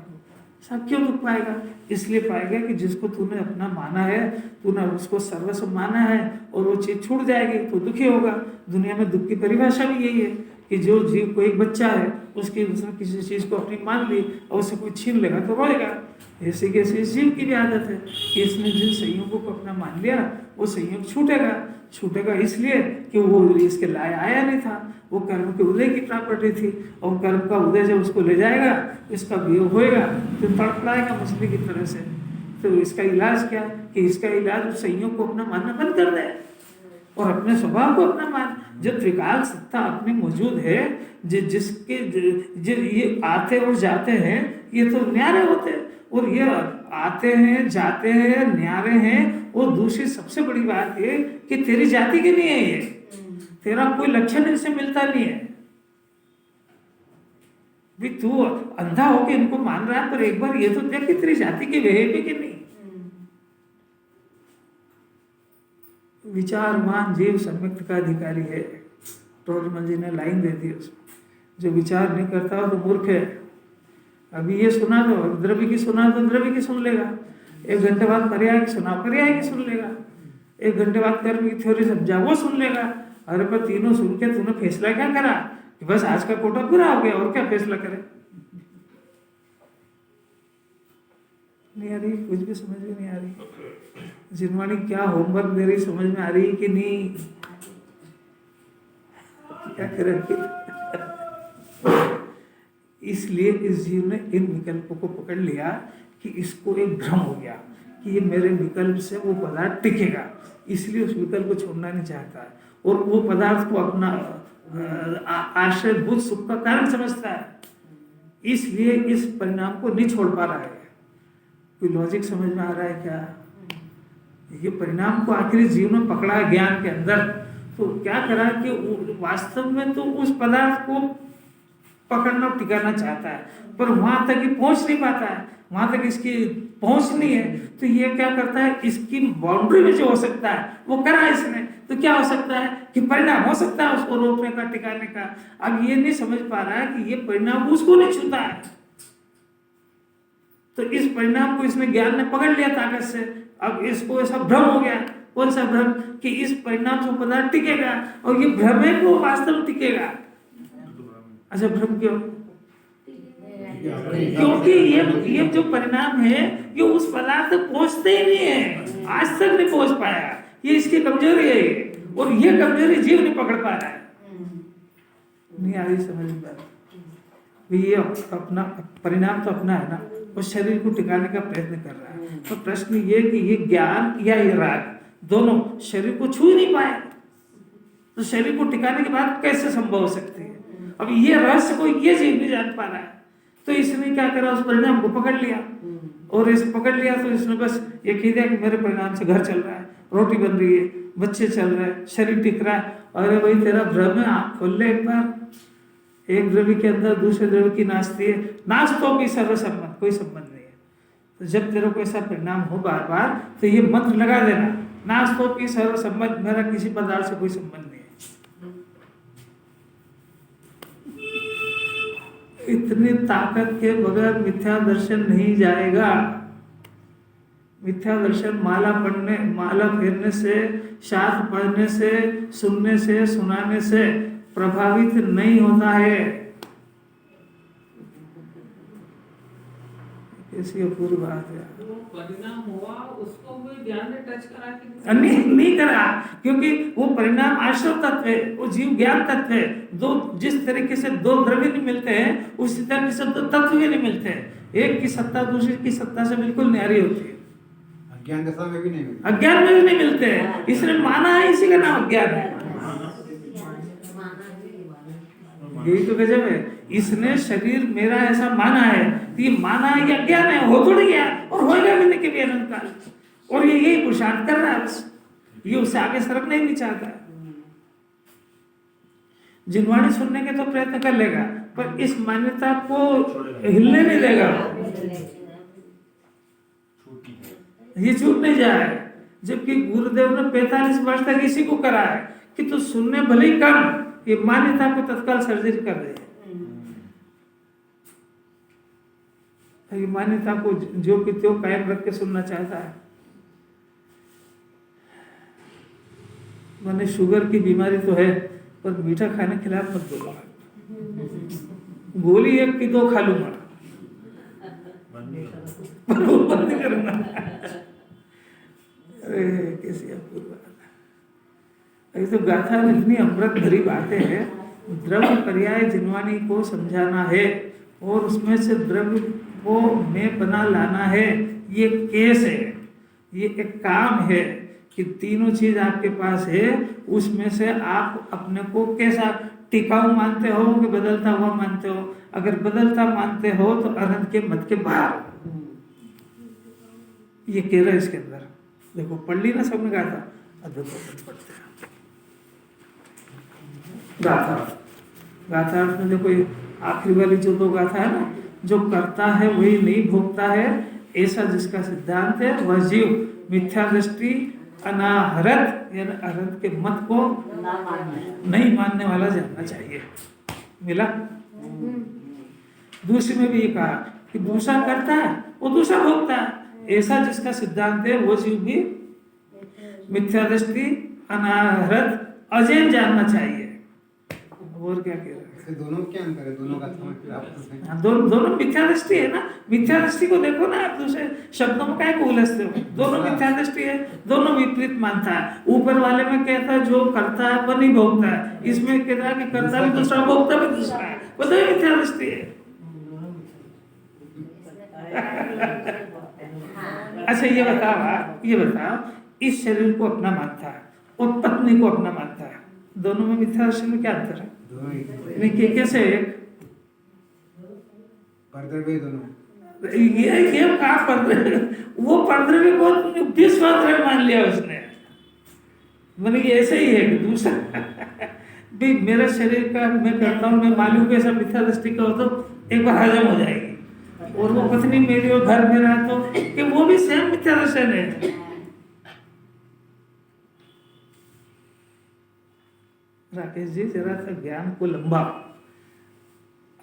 सब क्यों दुख पाएगा? इसलिए पाएगा कि जिसको तूने अपना माना है, तूने उसको सर्वस्व माना है और वो चीज छूट जाएगी तो दुखी होगा। दुनिया में दुख की परिभाषा भी यही है कि जो जीव को एक बच्चा है उसकी उसने किसी चीज को अपनी मान ली और उसे कोई छीन लेगा तो रोएगा। ऐसे कैसे इस जीव की भी आदत है कि इसने जिन संयोगों को अपना मान लिया वो संयोग छूटेगा। छूटेगा इसलिए कि वो इसके लायक आया नहीं था, वो कर्म के उदय की प्रॉपर्टी थी और कर्म का उदय जब उसको ले जाएगा इसका वियोग होएगा तो तड़पड़ाएगा मछली की तरह से। तो इसका इलाज क्या? कि इसका इलाज उस संयोग को अपना मानना बंद कर दे और अपने स्वभाव को अपना मान। जो त्रिकाल सत्ता अपनी मौजूद है, जिसके ये आते और जाते हैं, ये तो न्यारे होते हैं और ये आते हैं जाते हैं न्यारे हैं। और दूसरी सबसे बड़ी बात ये कि तेरी जाति की नहीं है, ये तेरा कोई लक्षण इनसे मिलता नहीं है। भी तू अंधा होके इनको मान रहा है, पर एक बार ये तो देख कि तेरी जाति के वे भी कि नहीं। विचारवान जीव सम्यक्त का अधिकारी है। टोरमल जी ने लाइन दे दी उसमें, जो विचार नहीं करता तो मूर्ख है। अभी ये सुना दो, द्रव्य की सुना तो द्रव्य की सुन लेगा, 1 घंटे बाद पर्याय की सुना पर्याय की सुन लेगा, 1 घंटे बाद कर्म की थ्योरी समझा वो सुन लेगा। अरे पर तीनों सुन के तूने फैसला क्या करा कि बस आज का कोटा पूरा हो गया और क्या फैसला करें। नहीं आ रही, कुछ भी समझ में नहीं आ रही। जिनवाणी क्या होमवर्क दे रही, समझ में आ रही कि नहीं, क्या करें। इसलिए इस जीव ने इन विकल्पों को पकड़ लिया कि इसको एक भ्रम हो गया कि ये मेरे विकल्प से वो पदार्थ टिकेगा, इसलिए उस विकल्प को छोड़ना नहीं चाहता है और वो पदार्थ को अपना आश्रयभूत सुख का कारण समझता है, इसलिए इस परिणाम को नहीं छोड़ पा रहा है। कोई लॉजिक समझ में आ रहा है क्या? ये परिणाम को आखिर जीव ने पकड़ा है ज्ञान के अंदर, तो क्या करा कि वास्तव में तो उस पदार्थ को पकड़ना टिकाना चाहता है, पर वहां तक ही पहुंच नहीं पाता है, वहां तक इसकी पहुंच नहीं है। तो ये क्या करता है, इसकी बाउंड्री में जो हो सकता है वो करा इसने। तो क्या हो सकता है कि परिणाम हो सकता है उसको रोकने का, टिकाने का। अब ये नहीं समझ पा रहा है कि ये परिणाम उसको नहीं छूता है, तो इस परिणाम को इसने ज्ञान ने पकड़ लिया ताकत से। अब इसको ऐसा भ्रम हो गया। कौन सा भ्रम? कि इस परिणाम से पदार्थ टिकेगा, और ये भ्रम है वो वास्तव में टिकेगा। अच्छा, भ्रम क्यों? क्योंकि ये जो परिणाम है ये उस पदार्थ तक पहुंचते ही नहीं है, आज तक नहीं पहुंच पाया। ये इसकी कमजोरी है, और ये कमजोरी जीव नहीं पकड़ पा रहा है। नहीं आ रही समझ में? ये अपना परिणाम तो अपना है ना, वो शरीर को टिकाने का प्रयत्न कर रहा है। तो प्रश्न ये कि ये ज्ञान या ये राग दोनों शरीर को छू ही नहीं पाए, तो शरीर को टिकाने की बात कैसे संभव हो सकती है? अब ये रहस्य को ये जीव नहीं जान पा रहा है, तो इसने क्या करा, उस परिणाम को पकड़ लिया। और इस पकड़ लिया तो इसने बस ये कह दिया कि मेरे परिणाम से घर चल रहा है, रोटी बन रही है, बच्चे चल रहे हैं, शरीर टिक रहा है। अरे भाई तेरा भ्रम है, आँख खोल ले एक बार। एक द्रव्य के अंदर दूसरे द्रव्य की नाचती है, नाच तो भी सर्व संबंध, कोई संबंध नहीं है। तो जब तेरे को ऐसा परिणाम हो बार बार, तो ये मंत्र लगा देना, नाच तो भी सर्व संबंध, मेरा किसी पदार्थ से कोई संबंध नहीं है। इतनी ताकत के बगैर मिथ्या दर्शन नहीं जाएगा। मिथ्या दर्शन माला पढ़ने, माला फेरने से, शास्त्र पढ़ने से, सुनने से, सुनाने से प्रभावित नहीं होता है। कैसी अपूर्व बात है। वो परिणाम हुआ, उसको भी ज्ञान ने टच करा कि नहीं करा, क्योंकि वो परिणाम आश्रव तत्व है, वो जीव ज्ञान तत्व है। दो जिस तरीके से दो द्रव्य नहीं मिलते हैं, उसी तरीके से दो तत्व भी नहीं मिलते हैं। एक की सत्ता दूसरी की सत्ता से बिल्कुल न्यारी होती है। अज्ञान दशा में भी नहीं मिलते, अज्ञान में भी नहीं मिलते हैं। इसने माना है, इसी का नाम अज्ञान है। यही तो गजब है। इसने शरीर मेरा ऐसा माना है, तो ये माना है या अज्ञान है, हो थोड़ी गया, और होएगा भी नहीं कभी अनंत काल। और ये यही पुरुषार्थ कर रहा है, बस ये उससे आगे सरकना ही नहीं चाहता। जिनवाणी सुनने के तो प्रयत्न कर लेगा, पर इस मान्यता को हिलने नहीं देगा, ये छूट नहीं जाए। जबकि गुरुदेव ने 45 वर्ष तक इसी को करा है कि तू सुनने भले ही कम, ये मान्यता को तत्काल सर्जरी कर दे। ये मान्यता को जो कि त्यों कायम रख के सुनना चाहता है। मैंने शुगर की बीमारी तो है, पर मीठा खाने के खिलाफ मत बोलो। गोली 1 की 2 खा लूंगा, बंद नहीं करूंगा। अरे कैसी अपूर्व बात है। तो गाथा में इतनी अमृत भरी बातें हैं। द्रव्य पर्याय जिनवाणी को समझाना है, और उसमें से द्रव्य को मैं बना लाना है। ये केस है, ये एक काम है कि तीनों चीज आपके पास है, उसमें से आप अपने को कैसा टिकाऊ मानते हो कि बदलता हुआ मानते हो। अगर बदलता मानते हो तो अनंत के मत के बाहर हो। ये कह रहा है इसके अंदर। देखो पढ़ ली ना सबने गाथा, अद्भुत पढ़ते हैं गाथा। गाथा में देखो ये आखिरी वाली जो 2 गाथा है ना, जो करता है वही नहीं भोगता है, ऐसा जिसका सिद्धांत है, वह जीव मिथ्या दृष्टि अनाहरत यानी अनंत के मत को नहीं मानने वाला जानना चाहिए। मिला? दूसरी में भी ये कहा कि दूसरा करता है वो दूसरा भोगता है, ऐसा जिसका सिद्धांत है वो जीव भी मिथ्या दृष्टि अनाहरत अजैन जानना चाहिए। वो और क्या कह रहे हैं? इससे दोनों क्या अंतर है? दोनों का समझ फिर आपस में हाँ, दोनों मिथ्या दृष्टि है ना। मिथ्या दृष्टि को देखो ना आप, दूसरे शब्दों में क्या उलझते हो? दोनों मिथ्या दृष्टि है, दोनों विपरीत मानता है। ऊपर वाले में कहता है जो करता है वो नहीं भोगता है, इसमें कहता है कि करता भी दूसरा भोगता भी दूसरा है, वो तो मिथ्या दृष्टि है। अच्छा ये बताओ इस शरीर को अपना मानता है और पत्नी को अपना मानता है, दोनों में मिथ्या दर्शन में क्या अंतर है? दोनों ही नहीं कैसे? परद्रव्य दोनों ये कहा परद्रव्य, वो परद्रव्य को 20 परद्रव्य मान लिया उसने। मैंने ये ऐसे ही है कि दूसरा भी मेरा शरीर का मैं करता हूँ, मैं मालूम के ऐसा मिथ्या दृष्टि का हो तो एक बार हजम हो जाएगी, और वो पत्नी मेरी और घर मेरा तो कि वो भी सेम मिथ्या दर्शन है। राकेश जी जरा सा ज्ञान को लंबा,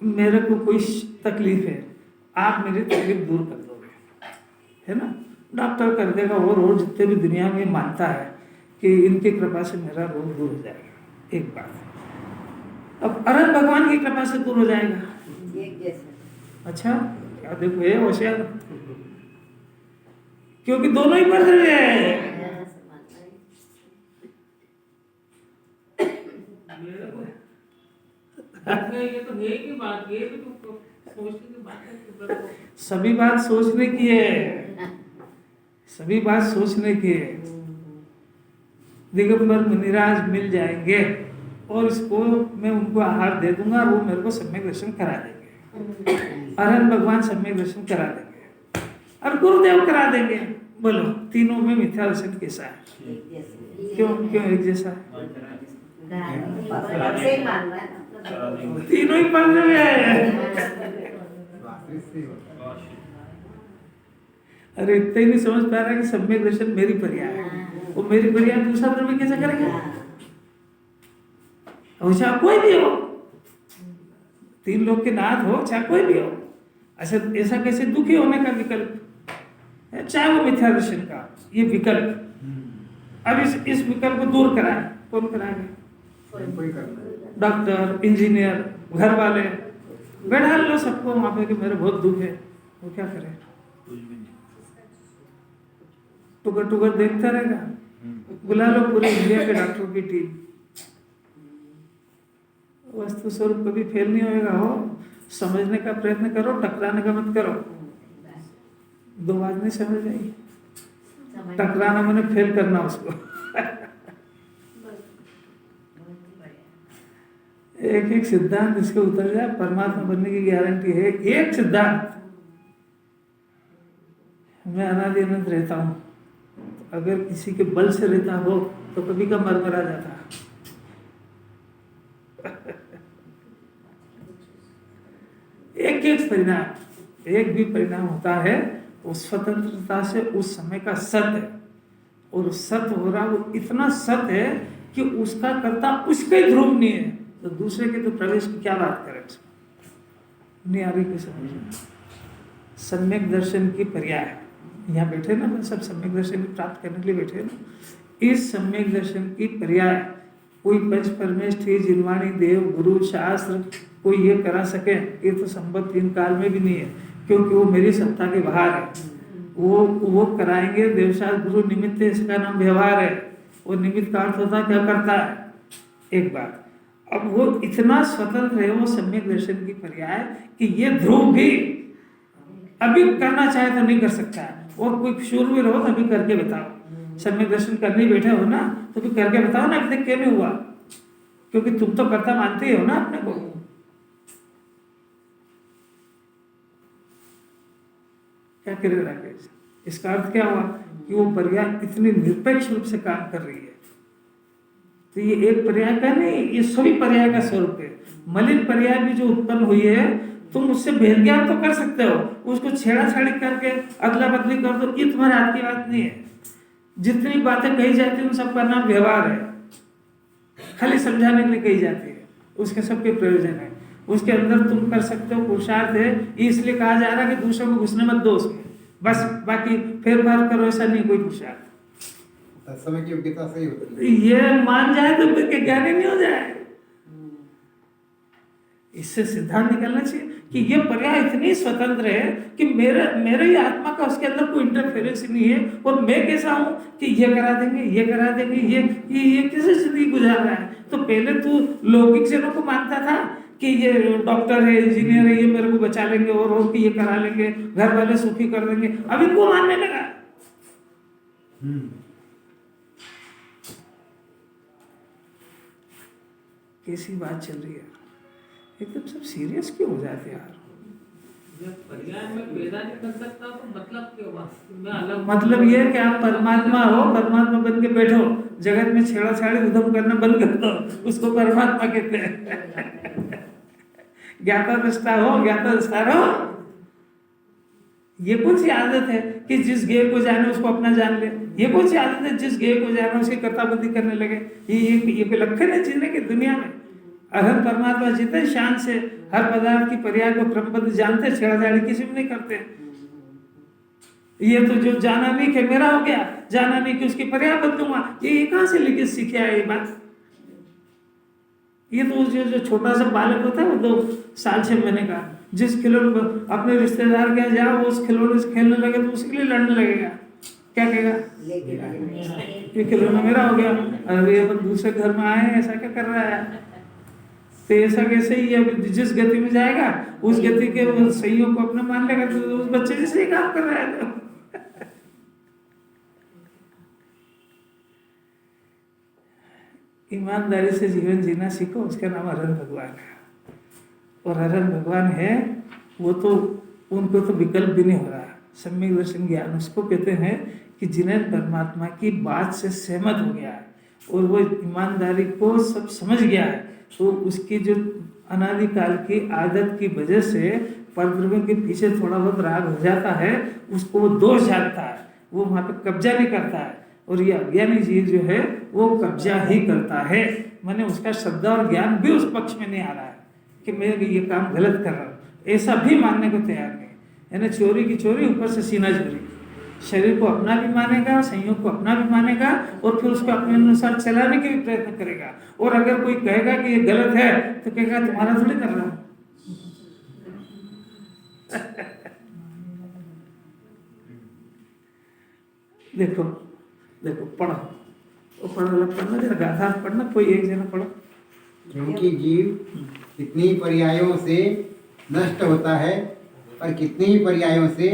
मेरे को कोई तकलीफ है, आप मेरी तकलीफ दूर कर दोगे, है ना? डॉक्टर कर देगा, वो रोज जितने भी दुनिया में मानता है कि इनकी कृपा से मेरा रोग दूर हो जाएगा, एक बात। अब अरहत भगवान की कृपा से दूर हो जाएगा। एक जैसा। अच्छा क्या देखो ये होशियार, क्योंकि दोनों ही परद्रव्य है। मेरे को ये तो है की बात, ये भी तो सोचने की बात है कि मेरे को सभी बात सोचने की है, सभी बात सोचने की है। दिगंबर मुनिराज मिल जाएंगे और इसको मैं उनको आहार दे दूंगा, वो मेरे को सम्यक दर्शन करा देंगे। अरहत भगवान सम्यक दर्शन करा देंगे और गुरुदेव करा देंगे। बोलो तीनों में मिथ्या दर्शन कैसा है? एक जैसा। क्यों एक जैसा है? से मान रहा है ना। तीनों ही परद्रव्य है। वास्तविक से अरे इतना ही नहीं समझ पा रहा कि सम्यक दर्शन मेरी पर्याय है, वो मेरी पर्याय दूसरा द्रव्य कैसे करेगा? और चाहे कोई भी हो, तीन लोग के नाथ हो, चाहे कोई भी हो, अच्छा ऐसा कैसे दुखी होने का विकल्प है? चाहे वो मिथ्या दर्शन का ये विकल्प, अब इस विकल्प को दूर कराए, कौन कराएंगे? कोई करना है। डॉक्टर, इंजीनियर, घर वाले बैठा लो सबको वहां पे कि मेरे बहुत दुख है, वो क्या करे? टुकर टुकर देखता रहेगा। बुला लो पूरे इंडिया के डॉक्टरों की टीम, वस्तु स्वरूप कभी फेल नहीं होएगा। हो समझने का प्रयत्न करो, टकराने का मत करो। दो बात नहीं समझ आई, टकराना मैंने फेल करना उसको। एक एक सिद्धांत इसके उतर जाए, परमात्मा बनने की गारंटी है। एक सिद्धांत, मैं अनादि अनंत रहता हूं, अगर किसी के बल से रहता हो तो कभी का मरमरा जाता। एक एक परिणाम, एक भी परिणाम होता है वो स्वतंत्रता से उस समय का सत्य है, और सत्य हो रहा वो इतना सत्य है कि उसका कर्ता उसका ही ध्रुव नहीं है, तो दूसरे के तो प्रवेश की क्या बात करें? नहीं आ रही की समझ में? सम्यक दर्शन की पर्याय, यहाँ बैठे ना सब सम्यक दर्शन प्राप्त करने के लिए बैठे ना, इस सम्यक दर्शन की पर्याय कोई पंच परमेष्ठी, जिनवाणी, देव, गुरु, शास्त्र कोई ये करा सके, ये तो संभव तीन काल में भी नहीं है, क्योंकि वो मेरी सत्ता के बाहर है। वो कराएंगे देवशास्त्र गुरु निमित्त, इसका नाम व्यवहार है। वो निमित्त का अर्थ होता है क्या करता है, एक बात। अब वो इतना स्वतंत्र है वो सम्यक दर्शन की पर्याय कि ये ध्रुव भी अभी करना चाहे तो नहीं कर सकता है, और कोई शूरवीर हो तो अभी करके बताओ। सम्यक दर्शन करने बैठे हो ना तो भी करके बताओ ना, अभी तक क्यों नहीं हुआ? क्योंकि तुम तो कर्ता मानते ही हो ना अपने को। क्या करेगा राकेश? इसका अर्थ क्या हुआ कि वो पर्याय इतनी निरपेक्ष रूप से काम कर रही है। तो ये एक पर्याय का नहीं, ये सभी पर्याय का स्वरूप है। मलिन पर्याय भी जो उत्पन्न हुई है, तुम उससे भेद ज्ञान तो कर सकते हो, उसको छेड़ाछाड़ी करके अदला बदली कर दो, ये तुम्हारे हाथ की बात नहीं है। जितनी बातें कही जाती है उन सबका नाम व्यवहार है, खाली समझाने के लिए कही जाती है, उसके सबके प्रयोजन है। उसके अंदर तुम कर सकते हो, पुरुषार्थ है, इसलिए कहा जा रहा है कि दूसरों को घुसने मत दो उसमें, बस बाकी फेर फार करो, ऐसा नहीं कोई पुरुषार्थ। समय की योग्यता सही होती है। ये मान जाए तो फिर ज्ञानी नहीं हो जाए। इससे सिद्धांत निकलना चाहिए कि ये पर्याय इतनी स्वतंत्र है कि मेरे ही आत्मा का उसके अंदर कोई इंटरफेरेंस नहीं है, और मैं कैसा हूं कि ये करा देंगे, ये करा देंगे, ये कैसे जिंदगी गुजार रहा है। तो पहले तू लौकिक जनों को मानता था कि ये डॉक्टर है, इंजीनियर है, ये मेरे को बचा लेंगे और कि ये करा लेंगे, घर वाले सुखी कर देंगे, अब इनको मानने लगा। कैसी बात चल रही है, एकदम सब सीरियस क्यों हो जाते यार। जब पर्याय में पैदा नहीं कर सकता तो मतलब क्या हुआ? मैं अलग मतलब ये है कि आप परमात्मा हो, परमात्मा बन के बैठो, जगत में छेड़ाछाड़ी उधम करना बंद कर दो, उसको परमात्मा कहते हैं। ज्ञाता दृष्टा हो, ज्ञाता दृष्टा रहो। ये कौन सी आदत है कि जिस गेय को जाने उसको अपना जान ले? ये कौन सी आदत है जिस गेय को जाने उसकी कर्ताबुद्धि करने लगे? ये लक्षण है जीने की दुनिया में। अगर परमात्मा जितने शान से हर पदार्थ की पर्याय को क्रमबद्ध जानते, छेड़ाछाड़ी किसी में नहीं करते। ये तो जो जाना नहीं कि मेरा हो गया, जाना नहीं कि उसकी पर्याय बदलूंगा, ये कहां से लिखे सीखे है ये बात? ये तो जो छोटा सा बालक होता है वो 2 साल 6 महीने का, जिस खिलौने अपने रिश्तेदार के यहाँ जाओ वो उस खिलौने से खेलने लगे तो उसके लिए लड़ने लगेगा, क्या कहेगा? ये खिलौना मेरा हो गया, अरे अपन दूसरे घर में आए, ऐसा क्या कर रहा है? तो ऐसा कैसे ही अब जिस गति में जाएगा उस गति के वो सहियों को अपना मान लेगा, तो उस बच्चे जैसे ही काम कर रहा है। ईमानदारी से जीवन जीना सीखो, उसका नाम हरण भगवान है। और हरण भगवान है वो तो उनको तो विकल्प भी नहीं हो रहा। सम्यक दर्शन ज्ञान उसको कहते हैं कि जिन्हें परमात्मा की बात से सहमत हो गया है और वो ईमानदारी को सब समझ गया है, तो उसकी जो अनादिकाल की आदत की वजह से परद्रव्य के पीछे थोड़ा बहुत राग हो जाता है, उसको वो दोष जानता है, वो वहाँ पे कब्जा नहीं करता है। और ये अज्ञानी जीव जो है वो कब्जा ही करता है, माने उसका श्रद्धा और ज्ञान भी उस पक्ष में नहीं आ रहा है कि मैं ये काम गलत कर रहा हूँ, ऐसा भी मानने को तैयार नहीं। यानी चोरी की चोरी, ऊपर से सीना चोरी। शरीर को अपना भी मानेगा, संयोग को अपना भी मानेगा और फिर उसको अपने अनुसार चलाने के भी प्रयत्न करेगा। और अगर कोई कहेगा कि ये गलत है तो कहेगा तुम्हारा थोड़ी कर रहा हूँ। देखो देखो पढ़ो, वो पढ़ना जरा गाथा पढ़ना, कोई एक जना पढ़ो। क्योंकि जीव कितनी पर्यायों से नष्ट होता है और कितनी पर्यायों से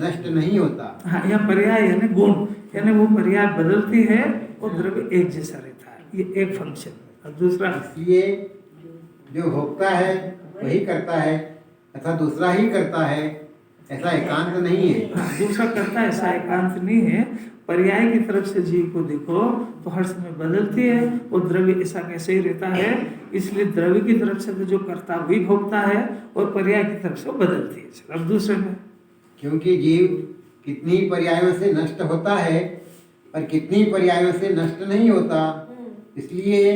नष्ट नहीं होता। हाँ, यह पर्याय यानी गुण, यानी वो पर्याय बदलती है और द्रव्य एक जैसा रहता है, ये एक फंक्शन। और दूसरा, इसलिए जो भोगता है वही करता है तथा दूसरा ही करता है, ऐसा एकांत नहीं है। हाँ, दूसरा करता है ऐसा एकांत नहीं है। पर्याय की तरफ से जीव को देखो तो हर समय बदलती है और द्रव्य ऐसा कैसे ही रहता है। इसलिए द्रव्य की तरफ से तो जो करता वही भोगता है और पर्याय की तरफ से बदलती है। अब दूसरे में, क्योंकि जीव कितनी पर्यायों से नष्ट होता है और कितनी पर्यायों से नष्ट नहीं होता, इसलिए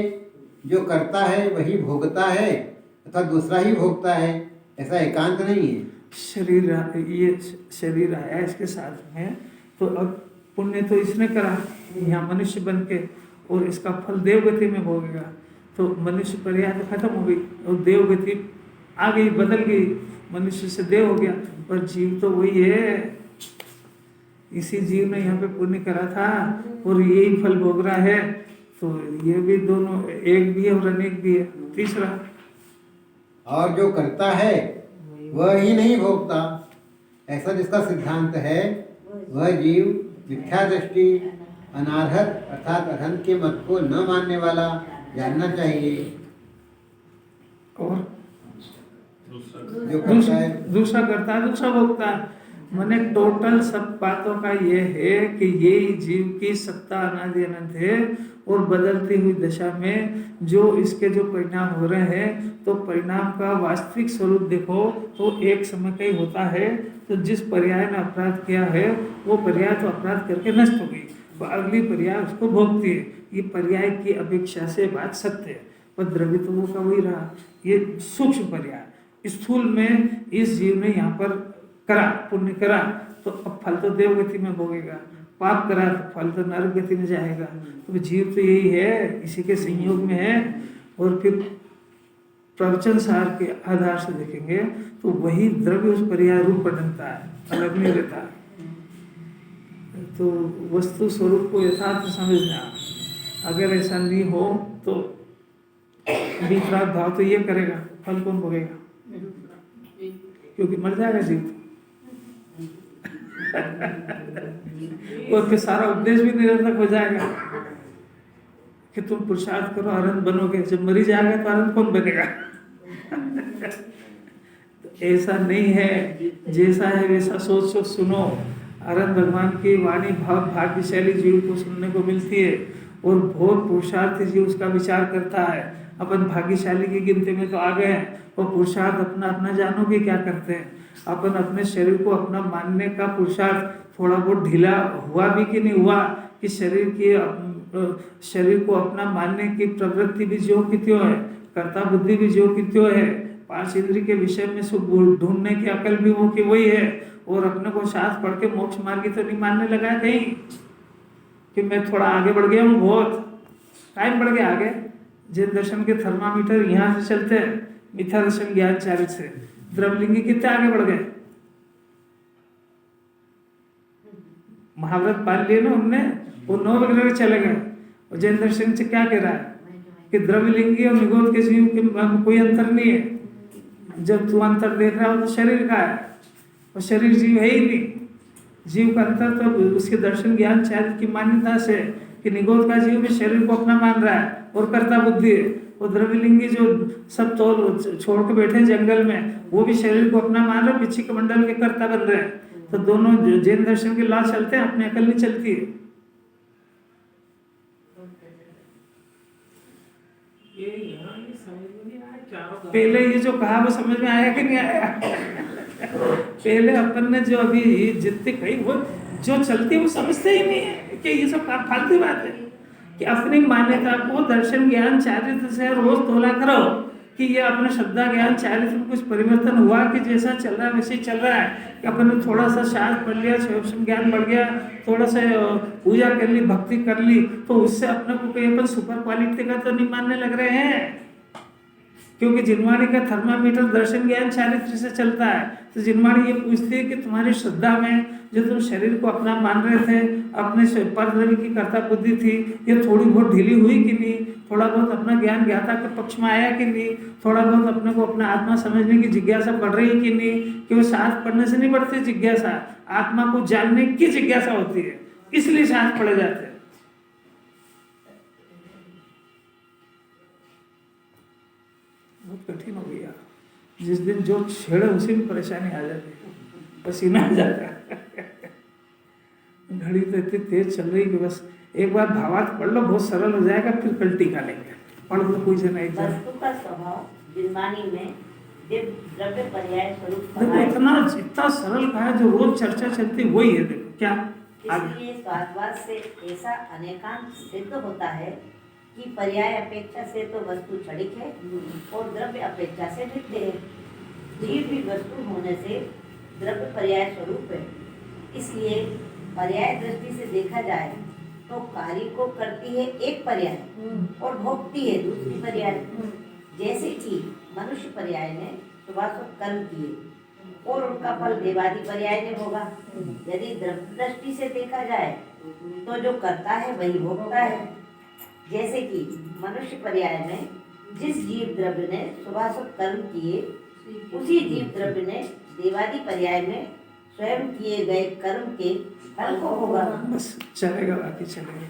जो करता है वही भोगता है तथा दूसरा ही भोगता है, ऐसा एकांत नहीं है। शरीर, ये शरीर आया इसके साथ में, तो अब पुण्य तो इसने करा यहाँ मनुष्य बन के, और इसका फल देवगति में भोगेगा। तो मनुष्य पर्याय तो खत्म हो गई और देवगति आ गई, बदल गई, मनुष्य से देव हो गया। पर जीव तो वही है, इसी जीव ने यहाँ पे पुण्य करा था और यही फल भोग रहा है। तो ये भी दोनों एक भी है और अनेक भी है। तीसरा, और जो करता है वह ही नहीं भोगता, ऐसा जिसका सिद्धांत है वह जीव मिथ्या दृष्टि, अनार्हत अर्थात अधन के मत को न मानने वाला जानना चाहिए। और जो करता है दूसरा करता है, दूसरा भोगता है। मैंने टोटल सब बातों का ये है कि ये जीव की सत्ता अनादि अनंत है और बदलती हुई दशा में जो इसके जो परिणाम हो रहे हैं, तो परिणाम का वास्तविक स्वरूप देखो तो एक समय का ही होता है। तो जिस पर्याय ने अपराध किया है वो पर्याय तो अपराध करके नष्ट हो गई, वो अगली पर्याय उसको भोगती है। ये पर्याय की अपेक्षा से बात सत्य है, पर द्रव्य तो वो का वही रहा। ये सूक्ष्म पर्याय, स्थूल में इस जीव ने यहाँ पर करा, पुण्य करा तो अब फल तो देवगति में भोगेगा, पाप करा तो फल तो नरक गति में जाएगा। तो जीव तो यही है, इसी के संयोग में है। और फिर प्रवचन सार के आधार से देखेंगे तो वही द्रव्य उस पर्याय रूप पर ढलता है, अलग नहीं रहता है। तो वस्तु स्वरूप को यथार्थ समझना, अगर ऐसा नहीं हो तो विपराग भाव तो ये करेगा, फल कौन भोगेगा? क्योंकि मर जाएगा जीव और फिर सारा उपदेश भी निरर्थक हो जाएगा कि तुम पुरुषार्थ करो अरहंत बनोगे। जब मरी जाएगा तो अरहंत कौन बनेगा? तो ऐसा नहीं है, जैसा है वैसा सोच सोच सुनो। अरहंत भगवान की वाणी बहुत भाग्यशाली जीव को सुनने को मिलती है और बहुत पुरुषार्थी जीव उसका विचार करता है। अपन भाग्यशाली की गिनती में तो आ गए हैं और पुरुषार्थ अपना अपना जानोगे क्या करते हैं। अपन अपने शरीर को अपना मानने का पुरुषार्थ थोड़ा बहुत ढीला हुआ भी कि नहीं हुआ कि शरीर को अपना मानने की प्रवृत्ति भी जो की त्यों है, कर्ता बुद्धि भी जो की त्यों है, 5 इंद्रिय के विषय में सुख ढूंढने की अकल भी वो की वही है। और अपने को शास्त्र पढ़ के मोक्ष मार्गी तो नहीं मानने लगा है कहीं कि मैं थोड़ा आगे बढ़ गया हूँ, बहुत टाइम बढ़ गया आगे। जैन दर्शन के थर्मामीटर यहाँ से चलते हैं, मिथ्या दर्शन ज्ञान चारित्र से द्रवलिंगी कितने आगे बढ़ गए। महाव्रत पाल लिए ना उनने, वो 9 वगैरह चले गए। और जैन दर्शन से क्या कह रहा है कि द्रव्यलिंगी और निगोद के जीव के कोई अंतर नहीं है। जब तू अंतर देख रहा हो तो शरीर का है और शरीर जीव है ही नहीं। जीव का अंतर तो उसके दर्शन ज्ञान चारित्र की मान्यता से कि निगोद का जीव भी शरीर को अपना मान रहा है और कर्ता बुद्धि है। और द्रव्यलिंगी जो सब तो छोड़ के बैठे जंगल में, वो भी शरीर को अपना मान रहे, पिछी कमंडल के कर्ता बन रहे हैं। तो दोनों जैन दर्शन के लॉ चलते हैं, अपनी अकल नहीं चलती है। पहले ये जो कहा वो समझ में आया कि नहीं आया? पहले अपन ने जो अभी जितने कही वो जो चलती है वो समझते ही नहीं है कि ये सब फालतू बात है। कि अपनी मान्यता को दर्शन ज्ञान चारित्र से रोज तोला करो कि ये अपने श्रद्धा ज्ञान चारित्र में कुछ परिवर्तन हुआ कि जैसा चल रहा है वैसे ही चल रहा है। कि अपन ने थोड़ा सा शास्त्र पढ़ लिया, ज्ञान बढ़ गया, थोड़ा सा पूजा कर ली, भक्ति कर ली, तो उससे अपने को कोई अपन सुपर क्वालिटी का तो नहीं मानने लग रहे हैं। क्योंकि जिनवाणी का थर्मामीटर दर्शन ज्ञान चारित्र से चलता है। तो जिनवाणी ये पूछती है कि तुम्हारी श्रद्धा में जो तुम शरीर को अपना मान रहे थे, अपने परद्रव्य की कर्ता बुद्धि थी, ये थोड़ी बहुत ढीली हुई कि नहीं? थोड़ा बहुत अपना ज्ञान ज्ञाता के पक्ष में आया कि नहीं? थोड़ा बहुत अपने को अपना आत्मा समझने की जिज्ञासा बढ़ रही है कि नहीं? कि वो शास्त्र पढ़ने से नहीं बढ़ती जिज्ञासा, आत्मा को जानने की जिज्ञासा होती है, इसलिए शास्त्र पढ़े जाते हैं। बहुत कठिन हो गया। जिस दिन जो छेड़े उसी में परेशानी आ जाती है, पसीना आ जाता है। घड़ी तो इतनी तेज चल रही कि बस एक बार भावार्थ पढ़ लो, बहुत सरल हो जाएगा, फिर कल टीका लेंगे। पढ़ लो कोई से नहीं। वस्तु का स्वभाव जिनवाणी में द्रव्य पर्याय स्वरूप इतना सरल कहा है, जो रोज चर्चा चलती वही है। देखो क्या, इसलिए स्वादवाद से ऐसा अनेकांत सिद्ध होता है कि पर्याय अपेक्षा से तो वस्तु क्षणिक है और द्रव्य अपेक्षा से नित्य है। जीव भी वस्तु होने से द्रव्य पर्याय स्वरूप है। इसलिए पर्याय दृष्टि से देखा जाए तो कार्य को करती है एक पर्याय और भोगती है दूसरी पर्याय। जैसे कि मनुष्य पर्याय ने शुभाशुभ कर्म किए और उनका फल देवादि पर्याय ने भोगा। यदि द्रव्य दृष्टि से देखा जाए तो जो करता है वही भोगता है। जैसे कि मनुष्य पर्याय में जिस जीव द्रव्य ने शुभाशुभ कर्म किए, उसी जीव द्रव्य ने देवादि पर्याय में स्वयं किए गए कर्म के फल को होगा। बस चलेगा, बाकी चलेगा।